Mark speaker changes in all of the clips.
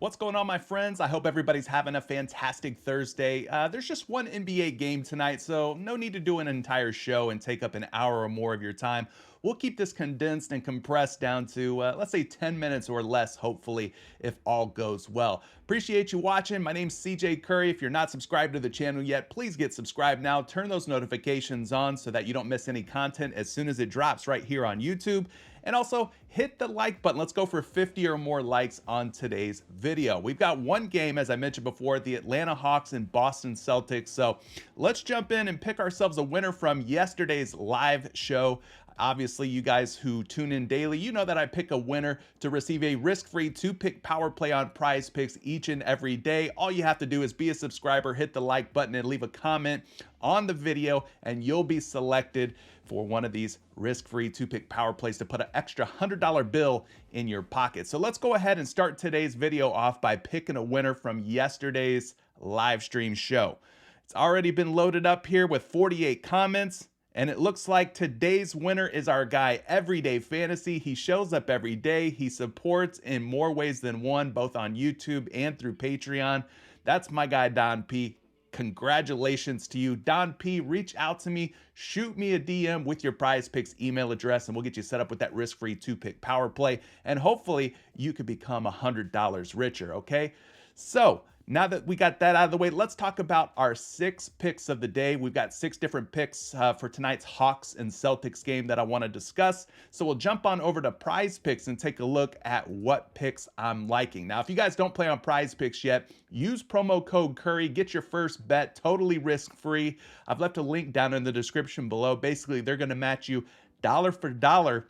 Speaker 1: What's going on, my friends? I hope everybody's having a fantastic Thursday. There's just one NBA game tonight, so no need to do an entire show and take up an hour or more of your time. We'll keep this condensed and compressed down to, let's say, 10 minutes or less, hopefully, if all goes well. Appreciate you watching. My name's CJ Curry. If you're not subscribed to the channel yet, please get subscribed now. Turn those notifications on so that you don't miss any content as soon as it drops right here on YouTube. And also hit the like button. Let's go for 50 or more likes on today's video. We've got one game, as I mentioned before, the Atlanta Hawks and Boston Celtics. So let's jump in and pick ourselves a winner from yesterday's live show. Obviously, you guys who tune in daily, you know that I pick a winner to receive a risk-free two-pick power play on PrizePicks each and every day. All you have to do is be a subscriber, hit the like button, and leave a comment on the video, and you'll be selected for one of these risk-free two-pick power plays to put an extra $100 bill in your pocket. So let's go ahead and start today's video off by picking a winner from yesterday's live stream show. It's already been loaded up here with 48 comments. And it looks like today's winner is our guy, Everyday Fantasy. He shows up every day. He supports in more ways than one, both on YouTube and through Patreon. That's my guy, Don P. Congratulations to you. Don P, reach out to me. Shoot me a DM with your PrizePicks email address, and we'll get you set up with that risk-free two-pick power play. And hopefully, you could become $100 richer, okay? So, now that we got that out of the way, let's talk about our 6 picks of the day. We've got 6 different picks for tonight's Hawks and Celtics game that I want to discuss. So we'll jump on over to PrizePicks and take a look at what picks I'm liking. Now, if you guys don't play on PrizePicks yet, use promo code Curry. Get your first bet totally risk-free. I've left a link down in the description below. Basically, they're going to match you dollar for dollar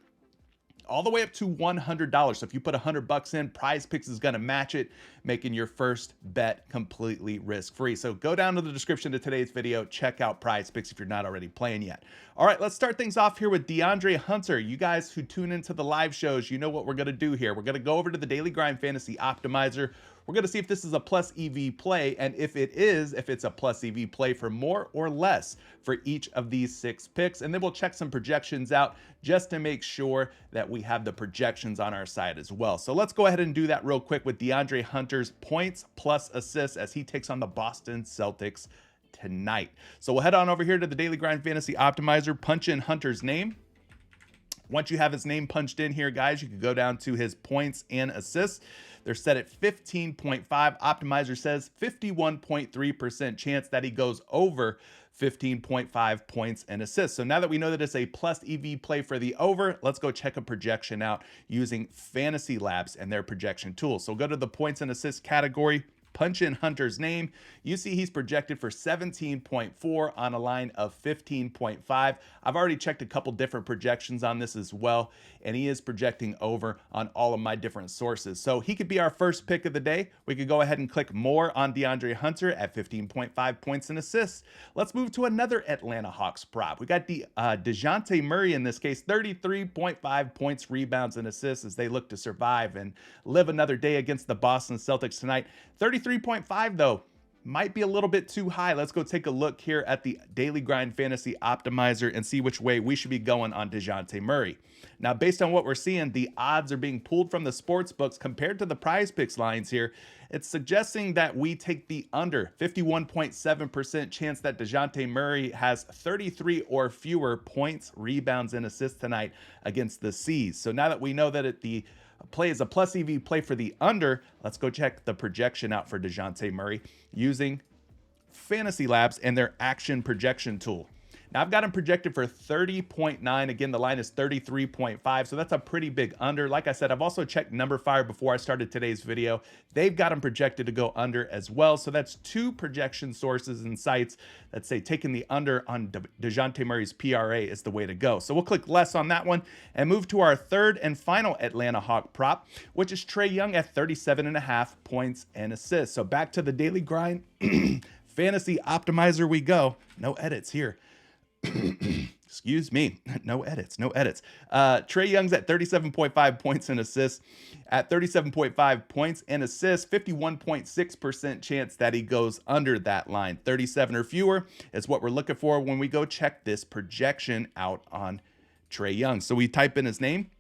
Speaker 1: all the way up to $100. So if you put $100 in, PrizePicks is going to match it, making your first bet completely risk-free. So go down to the description of today's video, check out PrizePicks if you're not already playing yet. All right, let's start things off here with DeAndre Hunter. You guys who tune into the live shows, you know what we're going to do here. We're going to go over to the Daily Grind Fantasy Optimizer. We're going to see if this is a plus EV play, and if it is, if it's a plus EV play for more or less for each of these 6 picks. And then we'll check some projections out just to make sure that we have the projections on our side as well. So let's go ahead and do that real quick with DeAndre Hunter's points plus assists as he takes on the Boston Celtics tonight. So we'll head on over here to the Daily Grind Fantasy Optimizer, punch in Hunter's name. Once you have his name punched in here, guys, you can go down to his points and assists. They're set at 15.5. Optimizer says 51.3% chance that he goes over 15.5 points and assists. So now that we know that it's a plus EV play for the over, let's go check a projection out using Fantasy Labs and their projection tool. So go to the points and assists category, punch in Hunter's name. You see he's projected for 17.4 on a line of 15.5. I've already checked a couple different projections on this as well, and he is projecting over on all of my different sources. So he could be our first pick of the day. We could go ahead and click more on DeAndre Hunter at 15.5 points and assists. Let's move to another Atlanta Hawks prop. We got the DeJounte Murray in this case, 33.5 points, rebounds, and assists as they look to survive and live another day against the Boston Celtics tonight. 33.5 though, might be a little bit too high. Let's go take a look here at the Daily Grind Fantasy Optimizer and see which way we should be going on DeJounte Murray. Now, based on what we're seeing, the odds are being pulled from the sports books compared to the PrizePicks lines here. It's suggesting that we take the under, 51.7% chance that DeJounte Murray has 33 or fewer points, rebounds, and assists tonight against the C's. So now that we know that the play is a plus EV play for the under, let's go check the projection out for DeJounte Murray using Fantasy Labs and their action projection tool. Now I've got him projected for 30.9. Again, the line is 33.5, so that's a pretty big under. Like I said, I've also checked Number Fire before I started today's video. They've got him projected to go under as well. So that's 2 projection sources and sites that say taking the under on DeJounte Murray's PRA is the way to go. So we'll click less on that one and move to our third and final Atlanta Hawk prop, which is Trae Young at 37.5 points and assists. So back to the Daily Grind Fantasy Optimizer we go. No edits here. Excuse me. No edits. Trae Young's at 37.5 points and assists. At 37.5 points and assists, 51.6% chance that he goes under that line. 37 or fewer is what we're looking for when we go check this projection out on Trae Young. So we type in his name.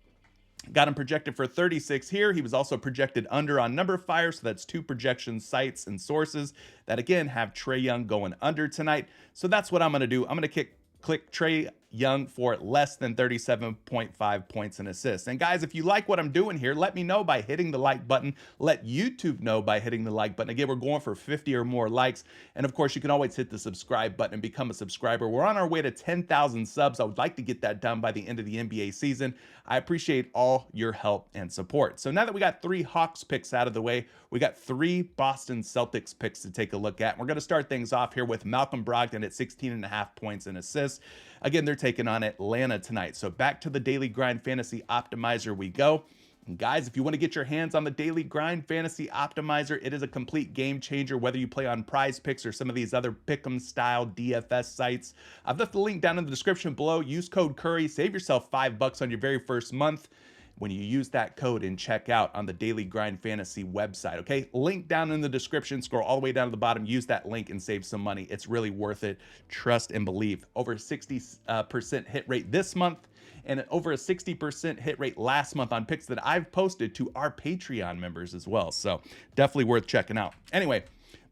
Speaker 1: Got him projected for 36 here. He was also projected under on number fire, so that's 2 projection sites and sources that again have Trae Young going under tonight. So that's what I'm going to do. I'm going to click Trae Young for less than 37.5 points and assists. And guys, if you like what I'm doing here, let me know by hitting the like button. Let YouTube know by hitting the like button. Again, we're going for 50 or more likes. And of course, you can always hit the subscribe button and become a subscriber. We're on our way to 10,000 subs. I would like to get that done by the end of the NBA season. I appreciate all your help and support. So now that we got 3 Hawks picks out of the way, we got 3 Boston Celtics picks to take a look at. We're going to start things off here with Malcolm Brogdon at 16.5 points and assists. Again, they're taking on Atlanta tonight. So back to the Daily Grind Fantasy Optimizer we go. And guys, if you want to get your hands on the Daily Grind Fantasy Optimizer, it is a complete game changer, whether you play on PrizePicks or some of these other pick'em style DFS sites. I've left the link down in the description below. Use code Curry, save yourself $5 on your very first month when you use that code and check out on the Daily Grind Fantasy website, okay? Link down in the description, scroll all the way down to the bottom, use that link and save some money. It's really worth it. Trust and believe. Over 60% hit rate this month and over a 60% hit rate last month on picks that I've posted to our Patreon members as well. So definitely worth checking out. Anyway,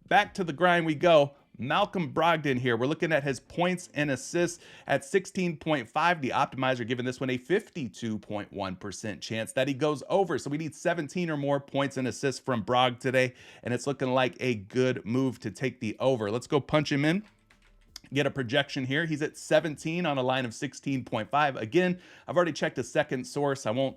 Speaker 1: back to the grind we go. Malcolm Brogdon here. We're looking at his points and assists at 16.5. The optimizer giving this one a 52.1% chance that he goes over. So we need 17 or more points and assists from Brog today, and it's looking like a good move to take the over. Let's go punch him in. Get a projection here. He's at 17 on a line of 16.5. Again, I've already checked a second source. I won't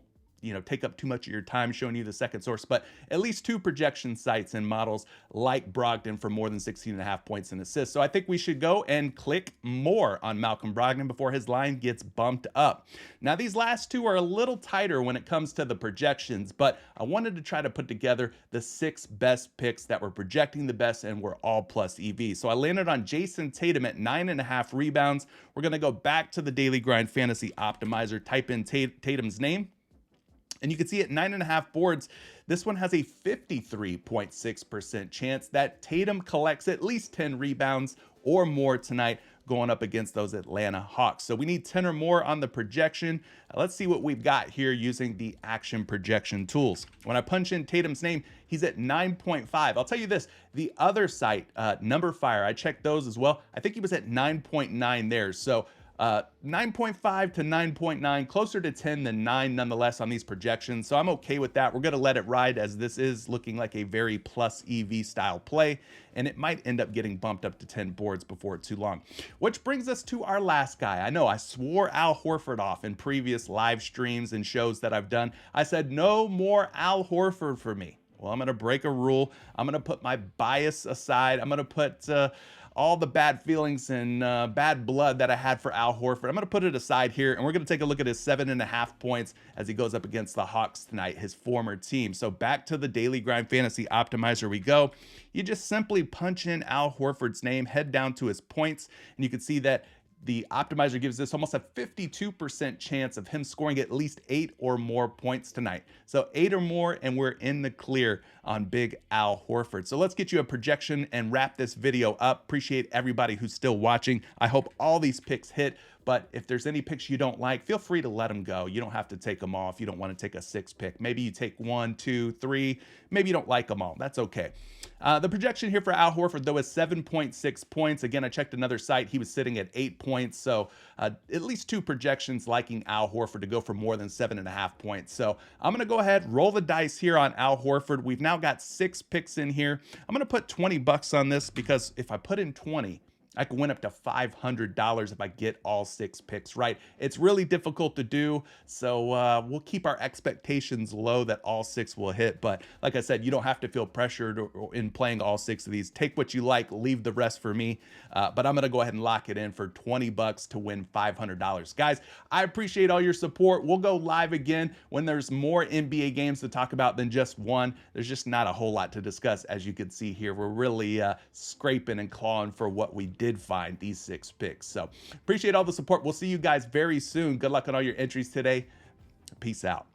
Speaker 1: take up too much of your time showing you the second source, but at least 2 projection sites and models like Brogdon for more than 16.5 points and assists. So I think we should go and click more on Malcolm Brogdon before his line gets bumped up. Now, these last 2 are a little tighter when it comes to the projections, but I wanted to try to put together the 6 best picks that were projecting the best and were all plus EV. So I landed on Jason Tatum at 9.5 rebounds. We're going to go back to the Daily Grind Fantasy Optimizer, type in Tatum's name, and you can see at 9.5 boards, this one has a 53.6% chance that Tatum collects at least 10 rebounds or more tonight going up against those Atlanta Hawks. So we need 10 or more on the projection. Let's see what we've got here using the action projection tools. When I punch in Tatum's name, he's at 9.5. I'll tell you this, the other site, Number Fire, I checked those as well. I think he was at 9.9 there. So 9.5 to 9.9, closer to 10 than 9 nonetheless on these projections. So I'm okay with that. We're going to let it ride as this is looking like a very plus EV style play, and it might end up getting bumped up to 10 boards before too long. Which brings us to our last guy. I know I swore Al Horford off in previous live streams and shows that I've done. I said no more Al Horford for me. Well, I'm going to break a rule. I'm going to put my bias aside. I'm going to put all the bad feelings and bad blood that I had for Al Horford. I'm going to put it aside here, and we're going to take a look at his 7.5 points as he goes up against the Hawks tonight, his former team. So back to the Daily Grind Fantasy Optimizer we go. You just simply punch in Al Horford's name, head down to his points, and you can see that the optimizer gives this almost a 52% chance of him scoring at least 8 or more points tonight. So 8 or more, and we're in the clear on big Al Horford. So let's get you a projection and wrap this video up. Appreciate everybody who's still watching. I hope all these picks hit, but if there's any picks you don't like, feel free to let them go. You don't have to take them all if you don't want to take a 6 pick. Maybe you take 1, 2, 3. Maybe you don't like them all. That's okay. The projection here for Al Horford, though, is 7.6 points. Again, I checked another site. He was sitting at 8 points. So at least 2 projections liking Al Horford to go for more than 7.5 points. So I'm going to go ahead, roll the dice here on Al Horford. We've now got 6 picks in here. I'm going to put $20 on this because if I put in 20, I can win up to $500 if I get all 6 picks right. It's really difficult to do, so we'll keep our expectations low that all 6 will hit. But like I said, you don't have to feel pressured in playing all 6 of these. Take what you like, leave the rest for me. But I'm going to go ahead and lock it in for $20 to win $500. Guys, I appreciate all your support. We'll go live again when there's more NBA games to talk about than just one. There's just not a whole lot to discuss, as you can see here. We're really scraping and clawing for what we did find, these 6 picks. So appreciate all the support. We'll see you guys very soon. Good luck on all your entries today. Peace out.